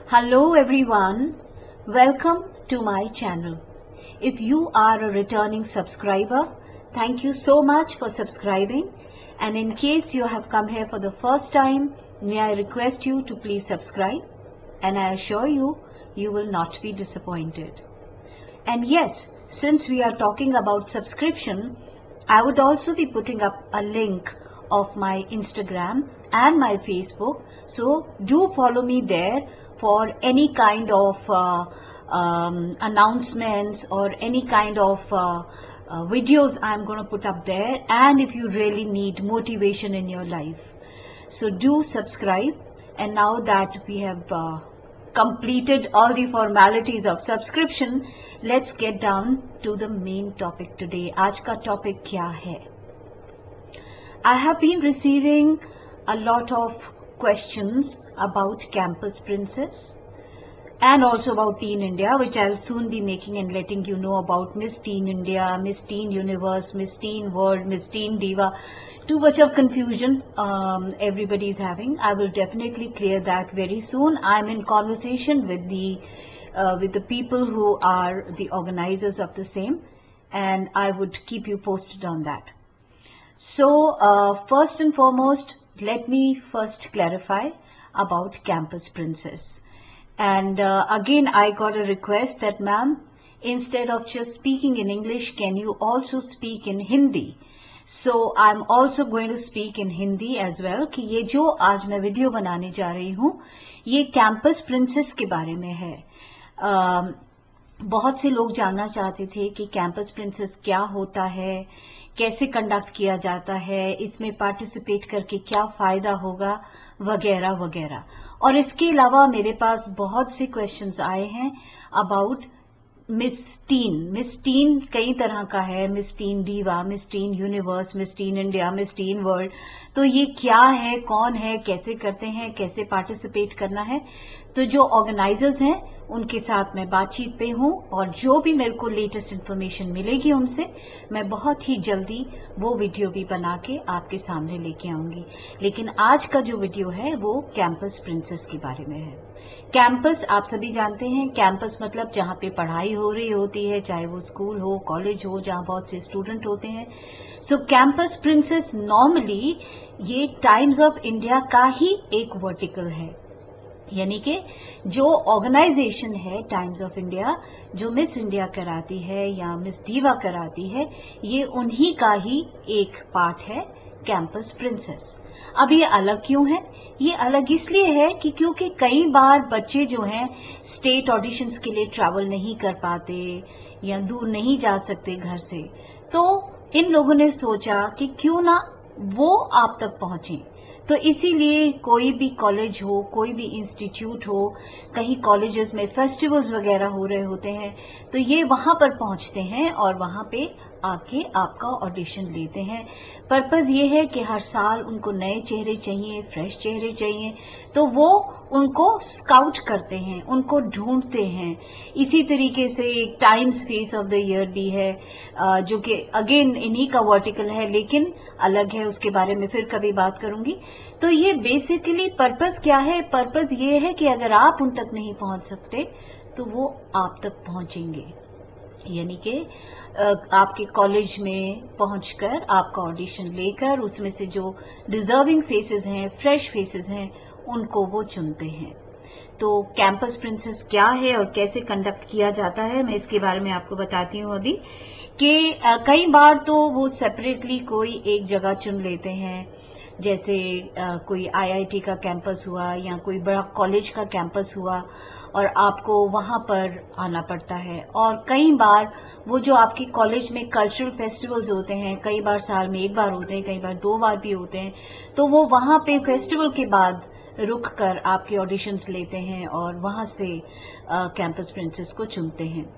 Hello everyone, welcome to my channel. If you are a returning subscriber, thank you so much for subscribing, and in case you have come here for the first time, may I request you to please subscribe, and I assure you, you will not be disappointed. And yes, since we are talking about subscription, I would also be putting up a link of my Instagram and my Facebook, so do follow me there for any kind of announcements or any kind of videos I'm going to put up there, and if you really need motivation in your life. So do subscribe. And now that we have completed all the formalities of subscription, let's get down to the main topic today. Aaj ka topic kya hai? I have been receiving a lot of questions about Campus Princess and also about Teen India, which I'll soon be making and letting you know about Miss Teen India, Miss Teen Universe, Miss Teen World, Miss Teen Diva. Too much of confusion everybody is having. I will definitely clear that very soon. I'm in conversation with the people who are the organizers of the same, and I would keep you posted on that. So first and foremost, let me first clarify about Campus Princess. And again, I got a request that, ma'am, instead of just speaking in English, can you also speak in Hindi? So I'm also going to speak in Hindi as well. कि ये जो आज मैं video बनाने जा रही हूँ, ये कैंपस प्रिंसेस के बारे में है. बहुत से लोग जानना चाहते थे कि कैंपस प्रिंसेस क्या होता है, कैसे कंडक्ट किया जाता है, इसमें पार्टिसिपेट करके क्या फायदा होगा, वगैरह वगैरह. और इसके अलावा मेरे पास बहुत से क्वेश्चंस आए हैं अबाउट मिस टीन कई तरह का है. Miss tin diva, miss tin universe, miss tin India, miss tin world. तो ये क्या है, कौन है, कैसे करते हैं, कैसे पार्टिसिपेट करना है. तो जो ऑर्गेनाइजर्स हैं उनके साथ मैं बातचीत पे हूं, और जो भी मेरे को लेटेस्ट इन्फॉर्मेशन मिलेगी उनसे मैं बहुत ही जल्दी वो वीडियो भी बना के आपके सामने लेके आऊंगी. लेकिन आज का जो वीडियो है वो कैंपस प्रिंसेस के बारे में है. कैंपस आप सभी जानते हैं, कैंपस मतलब जहां पे पढ़ाई हो रही होती है, चाहे वो स्कूल हो, कॉलेज हो, जहां बहुत से स्टूडेंट होते हैं. सो कैंपस प्रिंसेस नॉर्मली ये टाइम्स ऑफ इंडिया का ही एक वर्टिकल है. यानी कि जो ऑर्गेनाइजेशन है टाइम्स ऑफ इंडिया, जो मिस इंडिया कराती है या मिस डीवा कराती है, ये उन्हीं का ही एक पार्ट है कैंपस प्रिंसेस. अब ये अलग क्यों है? ये अलग इसलिए है कि क्योंकि कई बार बच्चे जो हैं स्टेट ऑडिशंस के लिए ट्रैवल नहीं कर पाते या दूर नहीं जा सकते घर से, तो इन लोगों ने सोचा कि क्यों ना वो आप तक पहुंचे. तो इसीलिए कोई भी कॉलेज हो, कोई भी इंस्टीट्यूट हो, कहीं कॉलेजेस में फेस्टिवल्स वगैरह हो रहे होते हैं, तो ये वहां पर पहुंचते हैं और वहां पे आके आपका ऑडिशन लेते हैं. पर्पस ये है कि हर साल उनको नए चेहरे चाहिए, फ्रेश चेहरे चाहिए, तो वो उनको स्काउट करते हैं, उनको ढूंढते हैं. इसी तरीके से एक times face of the year भी है, जो कि अगेन इन्हीं का वर्टिकल है लेकिन अलग है, उसके बारे में फिर कभी बात करूंगी. तो ये बेसिकली पर्पस क्या है? पर्पस ये है कि अगर आप उन तक नहीं पहुंच सकते तो वो आप तक पहुंचेंगे. यानी कि आपके कॉलेज में पहुंचकर आपका ऑडिशन लेकर उसमें से जो डिजर्विंग फेसेस हैं, फ्रेश फेसेस हैं, उनको वो चुनते हैं. तो कैंपस प्रिंसेस क्या है और कैसे कंडक्ट किया जाता है, मैं इसके बारे में आपको बताती हूँ अभी. कि कई बार तो वो सेपरेटली कोई एक जगह चुन लेते हैं, जैसे कोई आईआईटी का कैंपस हुआ या कोई बड़ा कॉलेज का कैंपस हुआ और आपको वहां पर आना पड़ता है. और कई बार वो जो आपके कॉलेज में कल्चरल फेस्टिवल्स होते हैं, कई बार साल में एक बार होते हैं, कई बार 2 बार भी होते हैं, तो वो वहां पे फेस्टिवल के बाद रुक कर आपके ऑडिशंस लेते हैं और वहां से कैंपस प्रिंसेस को चुनते हैं.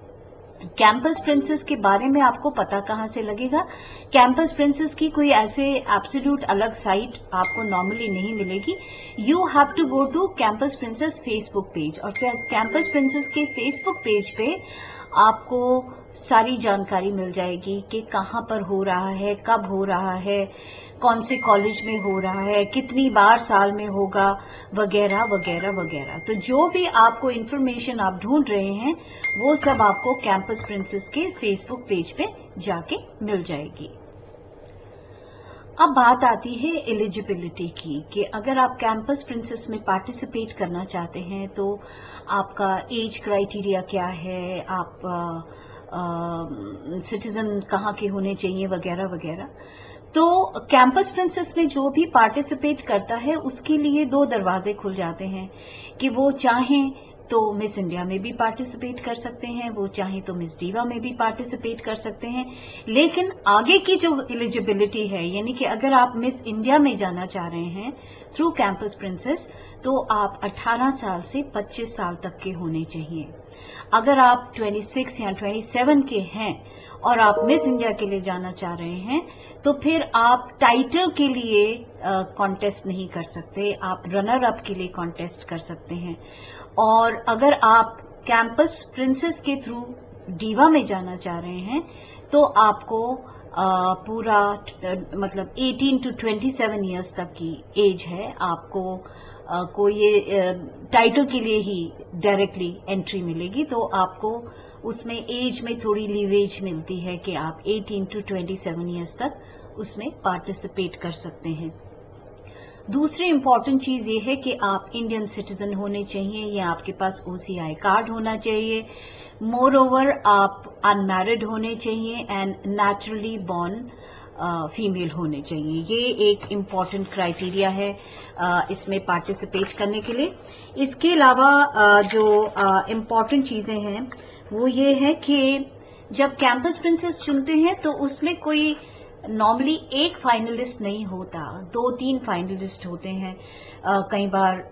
कैंपस प्रिंसेस के बारे में आपको पता कहां से लगेगा? कैंपस प्रिंसेस की कोई ऐसे एब्सोल्यूट अलग साइट आपको नॉर्मली नहीं मिलेगी. You have to go to Campus Princess Facebook page, और कैंपस प्रिंसेस के फेसबुक पेज पे आपको सारी जानकारी मिल जाएगी कि कहां पर हो रहा है, कब हो रहा है, कौन से कॉलेज में हो रहा है, कितनी बार साल में होगा, वगैरह वगैरह वगैरह। तो जो भी आपको इंफॉर्मेशन आप ढूंढ रहे हैं वो सब आपको कैंपस प्रिंसेस के फेसबुक पेज पे जाके मिल जाएगी। अब बात आती है एलिजिबिलिटी की कि अगर आप कैंपस प्रिंसेस में पार्टिसिपेट करना चाहते हैं तो आपका एज क्राइटेरिया क्या है, आप सिटीजन कहाँ के होने चाहिए, वगैरह वगैरह। तो कैंपस प्रिंसेस में जो भी पार्टिसिपेट करता है उसके लिए 2 दरवाजे खुल जाते हैं कि वो चाहें तो मिस इंडिया में भी पार्टिसिपेट कर सकते हैं, वो चाहें तो मिस डीवा में भी पार्टिसिपेट कर सकते हैं। लेकिन आगे की जो एलिजिबिलिटी है, यानी कि अगर आप मिस इंडिया में जाना चाह रहे हैं थ्रू कैंपस प्रिंसेस, तो आप 18 साल से 25 साल तक के होने चाहिए। अगर आप 26 या 27 के हैं और आप मिस इंडिया के लिए जाना चाह रहे हैं तो फिर आप टाइटल के लिए कॉन्टेस्ट नहीं कर सकते, आप रनर अप के लिए कॉन्टेस्ट कर सकते हैं। और अगर आप कैंपस प्रिंसेस के थ्रू डीवा में जाना चाह रहे हैं तो आपको पूरा मतलब 18 to 27 इयर्स तक की एज है, आपको कोई ये टाइटल के लिए ही डायरेक्टली एंट्री मिलेगी, तो आपको उसमें एज में थोड़ी लीवेज मिलती है कि आप 18 to 27 इयर्स तक उसमें पार्टिसिपेट कर सकते हैं। दूसरी इंपॉर्टेंट चीज ये है कि आप इंडियन सिटीजन होने चाहिए या आपके पास OCI कार्ड होना चाहिए। मोर ओवर आप अनमैरिड होने चाहिए एंड नेचुरली बॉर्न फीमेल होने चाहिए। ये एक इम्पॉर्टेंट क्राइटेरिया है इसमें पार्टिसिपेट करने के लिए। इसके अलावा जो इम्पॉर्टेंट चीजें हैं वो ये है कि जब कैंपस प्रिंसेस चुनते हैं तो उसमें कोई नॉर्मली एक फाइनलिस्ट नहीं होता, 2-3 फाइनलिस्ट होते हैं। कई बार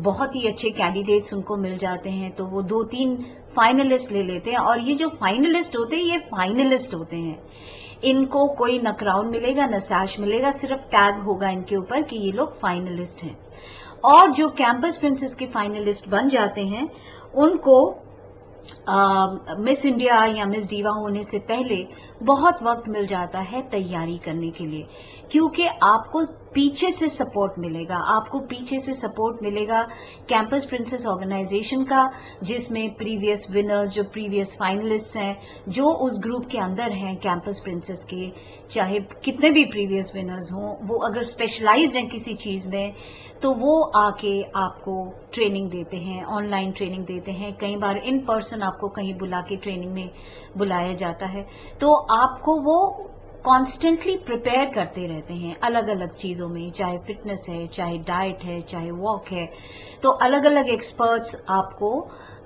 बहुत ही अच्छे कैंडिडेट्स उनको मिल जाते हैं तो वो 2-3 फाइनलिस्ट ले लेते हैं, और ये जो फाइनलिस्ट होते हैं ये फाइनलिस्ट होते हैं, इनको कोई न क्राउन मिलेगा न सैश मिलेगा, सिर्फ टैग होगा इनके ऊपर कि ये लोग फाइनलिस्ट हैं। और जो कैंपस प्रिंसेस के फाइनलिस्ट बन जाते हैं उनको मिस इंडिया या मिस डीवा होने से पहले बहुत वक्त मिल जाता है तैयारी करने के लिए, क्योंकि आपको पीछे से सपोर्ट मिलेगा, आपको पीछे से सपोर्ट मिलेगा कैंपस प्रिंसेस ऑर्गेनाइजेशन का, जिसमें प्रीवियस विनर्स, जो प्रीवियस फाइनलिस्ट हैं, जो उस ग्रुप के अंदर हैं कैंपस प्रिंसेस के, चाहे कितने भी प्रीवियस विनर्स हों, वो अगर स्पेशलाइज्ड हैं किसी चीज में तो वो आके आपको ट्रेनिंग देते हैं, ऑनलाइन ट्रेनिंग देते हैं, कई बार इन पर्सन आपको कहीं बुला के ट्रेनिंग में बुलाया जाता है। तो आपको वो कॉन्स्टेंटली प्रिपेयर करते रहते हैं अलग अलग चीजों में, चाहे फिटनेस है, चाहे डाइट है, चाहे वॉक है, तो अलग अलग एक्सपर्ट्स आपको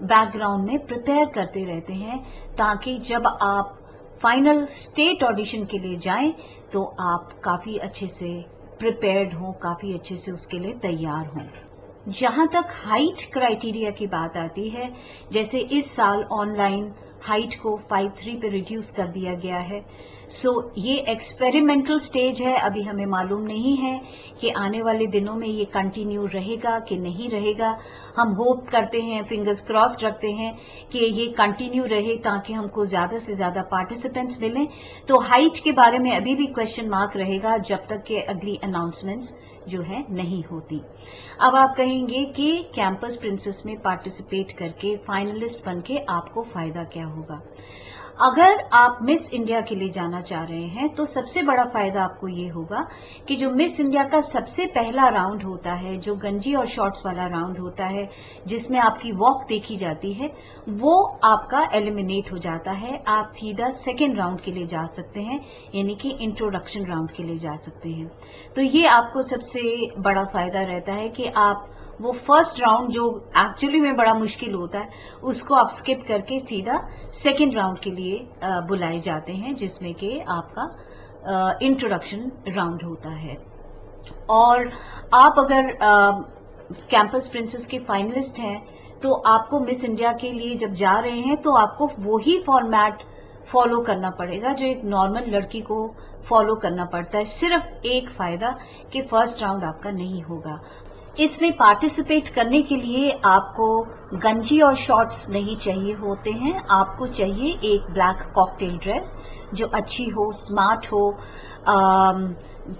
बैकग्राउंड में प्रिपेयर करते रहते हैं ताकि जब आप फाइनल स्टेट ऑडिशन के लिए जाएं तो आप काफी अच्छे से प्रिपेयर्ड हों, काफी अच्छे से उसके लिए तैयार हों। जहां तक हाइट क्राइटेरिया की बात आती है, जैसे इस साल ऑनलाइन हाइट को 5'3" पे रिड्यूस कर दिया गया है। सो ये एक्सपेरिमेंटल स्टेज है, अभी हमें मालूम नहीं है कि आने वाले दिनों में ये कंटिन्यू रहेगा कि नहीं रहेगा। हम होप करते हैं, फिंगर्स क्रॉस्ड रखते हैं कि ये कंटिन्यू रहे ताकि हमको ज्यादा से ज्यादा पार्टिसिपेंट्स मिलें। तो हाइट के बारे में अभी भी क्वेश्चन मार्क रहेगा जब तक कि अगली अनाउंसमेंट्स जो है नहीं होती। अब आप कहेंगे कि कैंपस प्रिंसेस में पार्टिसिपेट करके फाइनलिस्ट बनके आपको फायदा क्या होगा? अगर आप मिस इंडिया के लिए जाना चाह रहे हैं तो सबसे बड़ा फायदा आपको ये होगा कि जो मिस इंडिया का सबसे पहला राउंड होता है, जो गंजी और शॉर्ट्स वाला राउंड होता है जिसमें आपकी वॉक देखी जाती है, वो आपका एलिमिनेट हो जाता है। आप सीधा सेकेंड राउंड के लिए जा सकते हैं, यानी कि इंट्रोडक्शन राउंड के लिए जा सकते हैं। तो ये आपको सबसे बड़ा फायदा रहता है कि आप वो फर्स्ट राउंड जो एक्चुअली में बड़ा मुश्किल होता है उसको आप स्किप करके सीधा सेकेंड राउंड के लिए बुलाए जाते हैं, जिसमें कि आपका इंट्रोडक्शन राउंड होता है। और आप अगर कैंपस प्रिंसेस के फाइनलिस्ट हैं तो आपको मिस इंडिया के लिए जब जा रहे हैं तो आपको वही फॉर्मेट फॉलो करना पड़ेगा जो एक नॉर्मल लड़की को फॉलो करना पड़ता है। सिर्फ एक फायदा कि फर्स्ट राउंड आपका नहीं होगा। इसमें पार्टिसिपेट करने के लिए आपको गंजी और शॉर्ट्स नहीं चाहिए होते हैं, आपको चाहिए एक ब्लैक कॉकटेल ड्रेस जो अच्छी हो, स्मार्ट हो,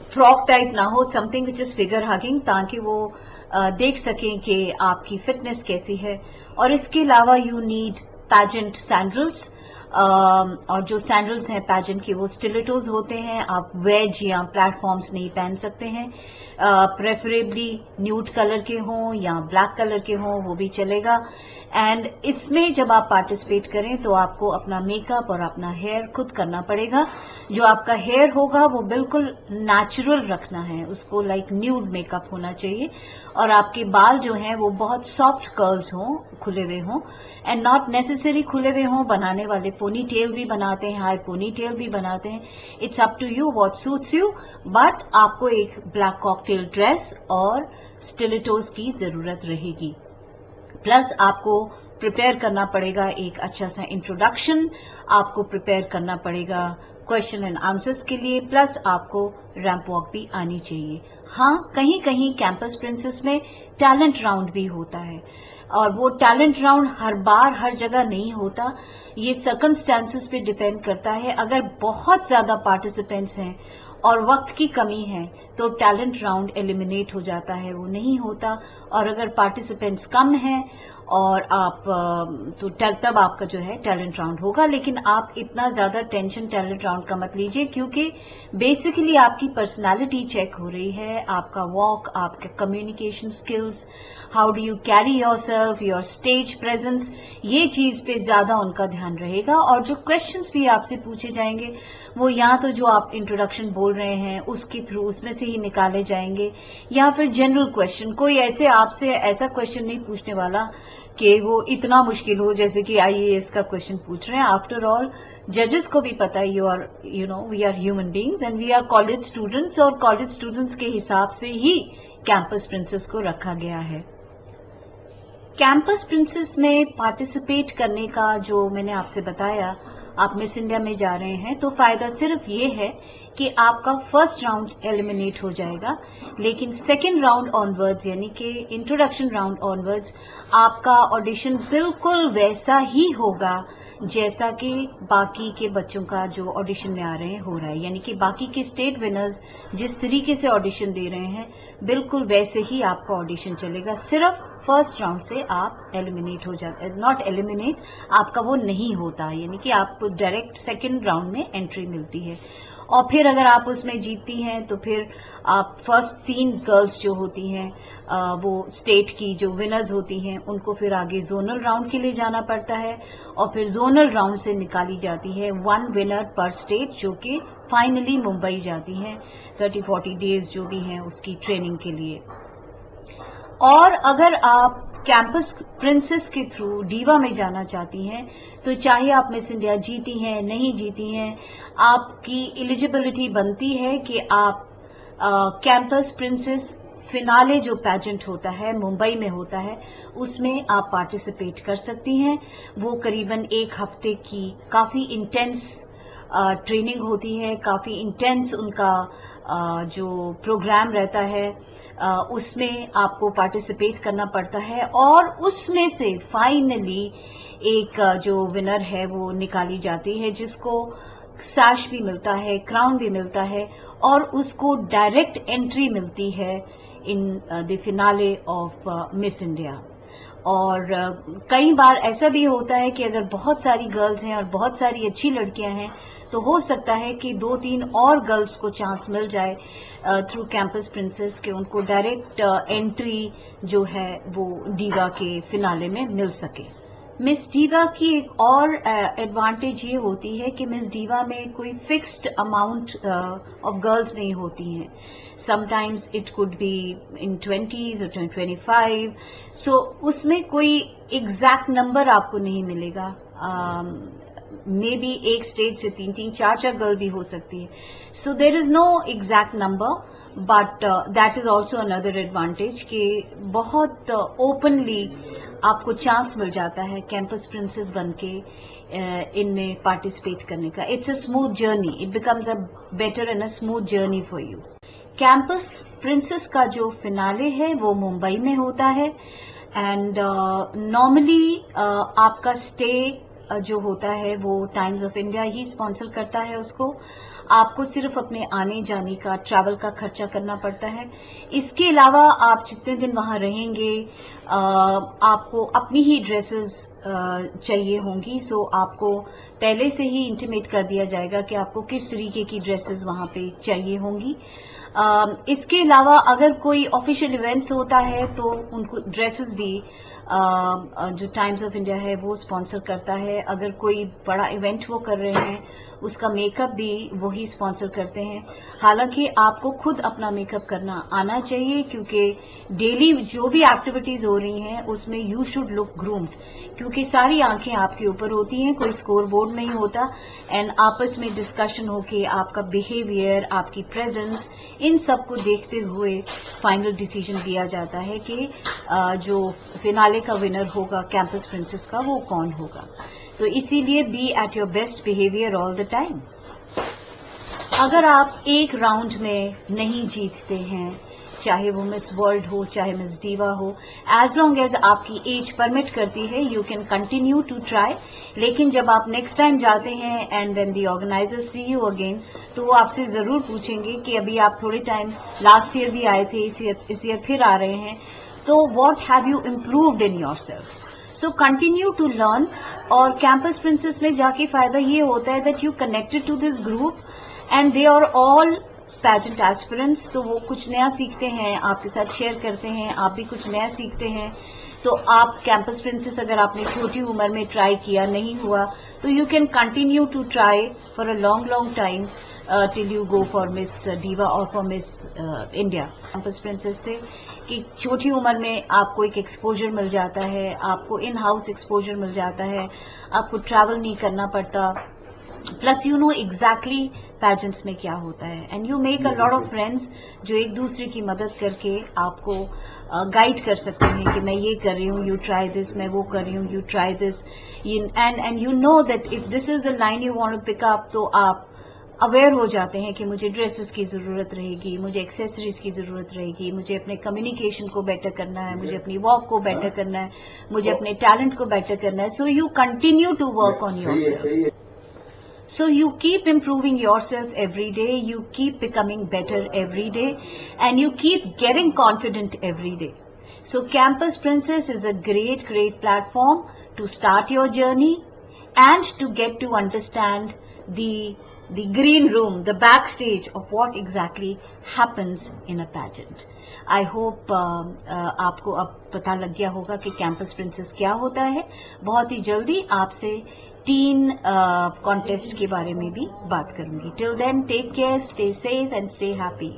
फ्रॉक टाइप ना हो, something which is figure hugging, ताकि वो देख सकें कि आपकी फिटनेस कैसी है. और इसके अलावा यू नीड पैजेंट सैंडल्स, और जो सैंडल्स हैं पैजेंट की वो स्टिलेटोज होते हैं. आप वेज या प्लेटफॉर्म्स नहीं पहन सकते हैं. प्रेफरेबली न्यूड कलर के हों या ब्लैक कलर के हों वो भी चलेगा. एंड इसमें जब आप पार्टिसिपेट करें तो आपको अपना मेकअप और अपना हेयर खुद करना पड़ेगा. जो आपका हेयर होगा वो बिल्कुल नेचुरल रखना है, उसको लाइक न्यूड मेकअप होना चाहिए. और आपके बाल जो हैं वो बहुत सॉफ्ट कर्ल्स हों, खुले हुए हों, एंड नॉट नेसेसरी खुले हुए हों. बनाने वाले पोनी टेल भी बनाते हैं, हाई पोनी टेल भी बनाते हैं. It's up to you what suits you. But आपको एक ब्लैक कॉकटेल ड्रेस और स्टिलेटोज की जरूरत रहेगी. प्लस आपको प्रिपेयर करना पड़ेगा एक अच्छा सा इंट्रोडक्शन, आपको प्रिपेयर करना पड़ेगा क्वेश्चन एंड आंसर्स के लिए, प्लस आपको रैंप वॉक भी आनी चाहिए. हाँ, कहीं कहीं कैंपस प्रिंसेस में टैलेंट राउंड भी होता है, और वो टैलेंट राउंड हर बार हर जगह नहीं होता. ये सर्कमस्टांसेस पे डिपेंड करता है. अगर बहुत ज्यादा पार्टिसिपेंट्स हैं और वक्त की कमी है तो टैलेंट राउंड एलिमिनेट हो जाता है, वो नहीं होता. और अगर पार्टिसिपेंट्स कम हैं और आप तो तब आपका जो है टैलेंट राउंड होगा. लेकिन आप इतना ज्यादा टेंशन टैलेंट राउंड का मत लीजिए, क्योंकि बेसिकली आपकी पर्सनालिटी चेक हो रही है, आपका वॉक, आपके communication skills, how do you carry yourself, your stage presence, ये चीज पे ज्यादा उनका ध्यान रहेगा. और जो क्वेश्चंस भी आपसे पूछे जाएंगे वो या तो जो आप इंट्रोडक्शन बोल रहे हैं उसके थ्रू उसमें से ही निकाले जाएंगे, या फिर जनरल क्वेश्चन. कोई ऐसे आपसे ऐसा क्वेश्चन नहीं पूछने वाला कि वो इतना मुश्किल हो जैसे कि IAS का क्वेश्चन पूछ रहे हैं. आफ्टर ऑल जजेस को भी पता है we are human beings and we are college students, और कॉलेज स्टूडेंट्स के हिसाब से ही कैंपस प्रिंसेस को रखा गया है. कैंपस प्रिंसेस में पार्टिसिपेट करने का जो मैंने आपसे बताया, आप मिस इंडिया में जा रहे हैं तो फायदा सिर्फ ये है कि आपका फर्स्ट राउंड एलिमिनेट हो जाएगा, लेकिन सेकेंड राउंड ऑनवर्ड्स यानी कि इंट्रोडक्शन राउंड ऑनवर्ड्स आपका ऑडिशन बिल्कुल वैसा ही होगा जैसा कि बाकी के बच्चों का जो ऑडिशन में आ रहे हैं हो रहा है. यानी कि बाकी के स्टेट विनर्स जिस तरीके से ऑडिशन दे रहे हैं बिल्कुल वैसे ही आपका ऑडिशन चलेगा. सिर्फ फर्स्ट राउंड से आप एलिमिनेट हो जाते, नॉट एलिमिनेट, आपका वो नहीं होता, यानी कि आपको डायरेक्ट सेकेंड राउंड में एंट्री मिलती है. और फिर अगर आप उसमें जीतती हैं तो फिर आप फर्स्ट 3 गर्ल्स जो होती हैं वो स्टेट की जो विनर्स होती हैं उनको फिर आगे जोनल राउंड के लिए जाना पड़ता है, और फिर जोनल राउंड से निकाली जाती है 1 विनर पर स्टेट, जो कि फाइनली मुंबई जाती हैं 30-40 डेज जो भी हैं उसकी ट्रेनिंग के लिए. और अगर आप कैंपस प्रिंसेस के थ्रू डीवा में जाना चाहती हैं तो चाहे आप मिस इंडिया जीती हैं नहीं जीती हैं, आपकी एलिजिबिलिटी बनती है कि आप कैंपस प्रिंसेस फिनाले जो पैजेंट होता है मुंबई में होता है उसमें आप पार्टिसिपेट कर सकती हैं. वो करीबन 1 हफ्ते की काफी इंटेंस ट्रेनिंग होती है, काफी इंटेंस उनका जो प्रोग्राम रहता है उसमें आपको पार्टिसिपेट करना पड़ता है. और उसमें से फाइनली एक जो विनर है वो निकाली जाती है, जिसको सैश भी मिलता है, क्राउन भी मिलता है, और उसको डायरेक्ट एंट्री मिलती है in the finale of miss India. और कई बार ऐसा भी होता है कि अगर बहुत सारी गर्ल्स हैं और बहुत सारी अच्छी लड़कियां हैं तो हो सकता है कि 2-3 और गर्ल्स को चांस मिल जाए थ्रू कैंपस प्रिंसेस के उनको डायरेक्ट एंट्री जो है वो डीवा के फिनाले में मिल सके. मिस डीवा की एक और एडवांटेज ये होती है कि मिस डीवा में कोई फिक्स्ड अमाउंट ऑफ गर्ल्स नहीं होती हैं. Sometimes it could be in 20s और 25, सो उसमें कोई एग्जैक्ट नंबर आपको नहीं मिलेगा. मे बी एक स्टेट से 3-3, 4-4 गर्ल भी हो सकती है. So there is no exact number, but that is also another advantage कि बहुत ओपनली आपको चांस मिल जाता है कैंपस प्रिंसेस बनके इनमें पार्टिसिपेट करने का. It's a smooth journey, it becomes a better and a smooth journey for you. Campus princess का जो फिनाले है वो मुंबई में होता है, एंड नॉर्मली आपका स्टे जो होता है वो times of India he sponsor करता है उसको. آپ کو صرف اپنے آنے جانے کا ٹریول کا خرچہ کرنا پڑتا ہے. اس کے علاوہ آپ جتنے دن وہاں رہیں گے آپ کو اپنی ہی ڈریسز چاہیے ہوں گی. سو آپ کو پہلے سے ہی انٹیمیٹ کر دیا جائے گا کہ آپ کو کس طریقے کی ڈریسز وہاں پہ چاہیے ہوں گی. اس کے علاوہ اگر کوئی آفیشیل ایونٹس ہوتا ہے تو ان کو ڈریسز بھی جو ٹائمز آف انڈیا ہے وہ اسپانسر کرتا ہے. اگر کوئی بڑا ایونٹ وہ کر رہے ہیں اس کا میک اپ بھی وہی اسپانسر کرتے ہیں. حالانکہ آپ کو خود اپنا میک اپ کرنا آنا چاہیے کیونکہ ڈیلی جو بھی ایکٹیویٹیز ہو رہی ہیں اس میں یو شوڈ لک گرومڈ, کیونکہ ساری آنکھیں آپ کے اوپر ہوتی ہیں, کوئی اسکور بورڈ نہیں ہوتا. اینڈ آپس میں ڈسکشن ہو کے آپ کا بیہیویئر, آپ کی پریزنس, ان سب کو دیکھتے ہوئے فائنل ڈیسیجن لیا جاتا ہے کہ جو فینالے کا ونر ہوگا کیمپس پرنسس کا وہ کون ہوگا. تو اسی لیے be at your best behaviour all the time. اگر آپ ایک راؤنڈ میں نہیں جیتتے ہیں, چاہے وہ مس ورلڈ ہو چاہے مس ڈیوا ہو, ایز لانگ ایز آپ کی ایج پرمٹ کرتی ہے you can continue to try. لیکن جب آپ نیکسٹ ٹائم جاتے ہیں and when the organiser see you again تو وہ آپ سے ضرور پوچھیں گے کہ ابھی آپ تھوڑے ٹائم لاسٹ ایئر بھی آئے تھے, اس ایئر پھر آ رہے ہیں, تو what have you improved in yourself. So continue to learn. اور کیمپس پرنسس میں جا کے فائدہ یہ ہوتا ہے that you connected to this group and they are all pageant aspirants. تو وہ کچھ نیا سیکھتے ہیں, آپ کے ساتھ شیئر کرتے ہیں, آپ بھی کچھ نیا سیکھتے ہیں. تو آپ کیمپس پرنسس اگر آپ نے چھوٹی عمر میں ٹرائی کیا نہیں ہوا تو you can continue to try for a long time till you go for Miss Diva اور for Miss India. Campus princess سے کہ چھوٹی عمر میں آپ کو ایک ایکسپوجر مل جاتا ہے, آپ کو ان ہاؤس ایکسپوجر مل جاتا ہے, آپ کو ٹریول نہیں کرنا پڑتا, پلس یو نو ایگزیکٹلی پیجنٹس میں کیا ہوتا ہے, and you make a lot of friends جو ایک دوسرے کی مدد کر کے آپ کو گائیڈ کر سکتے ہیں کہ میں یہ کر رہی ہوں, یو ٹرائی دس, میں وہ کر رہی ہوں, you try this. And you know that if this is the line you want to pick up, تو آپ اویئر ہو جاتے ہیں کہ مجھے ڈریسز کی ضرورت رہے گی, مجھے ایکسیسریز کی ضرورت رہے گی, مجھے اپنے کمیونیکیشن کو بیٹر کرنا ہے, مجھے اپنی واک کو بیٹر کرنا ہے, مجھے اپنے ٹیلنٹ کو بیٹر کرنا ہے. So you continue to work on yourself. So you keep improving yourself every day, you keep becoming better every day, and you keep getting confident every day. So Campus Princess is a great platform to start your journey and to get to understand the green room, the backstage of what exactly happens in a pageant. I hope آپ کو اب پتہ لگ گیا ہوگا کہ campus princess کیا ہوتا ہے. بہت ہی جلدی آپ سے ٹین کانٹیسٹ کے بارے میں بھی بات کروں گی. Till then take care, stay safe and stay happy.